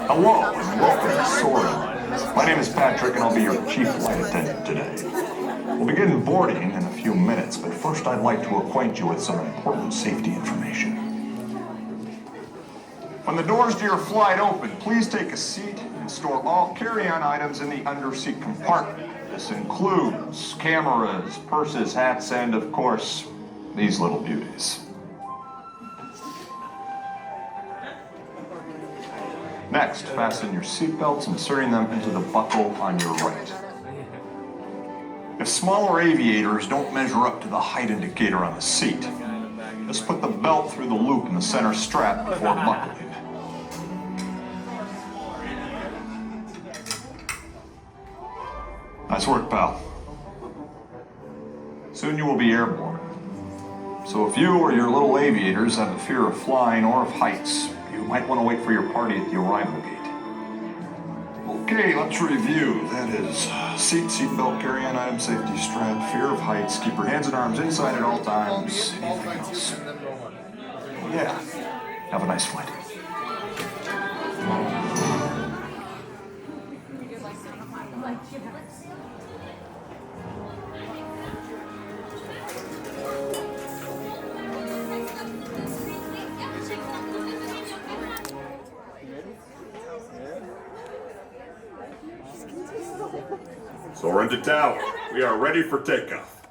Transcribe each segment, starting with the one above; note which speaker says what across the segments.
Speaker 1: Hello and welcome to Soarin. My name is Patrick and I'll be your chief flight attendant today. We'll begin boarding in a few minutes, but first I'd like to acquaint you with some important safety information. When the doors to your flight open, please take a seat and store all carry-on items in the underseat compartment. This includes cameras, purses, hats, and of course, these little beauties. Next, fasten your seatbelts, inserting them into the buckle on your right. If smaller aviators don't measure up to the height indicator on the seat, just put the belt through the loop in the center strap before buckling. Nice work, pal. Soon you will be airborne. So if you or your little aviators have a fear of flying or of heights, you might want to wait for your party at the arrival gate. Okay, let's review. That is seatbelt, carry-on item, safety strap, fear of heights, keep your hands and arms inside at all times. Anything else? Yeah. Have a nice flight. Soarin to tower. We are ready for takeoff.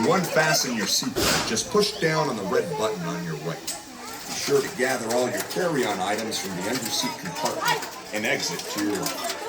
Speaker 2: To unfasten your seatbelt, just push down on the red button on your right. Be sure to gather all your carry-on items from the underseat compartment and exit to your right.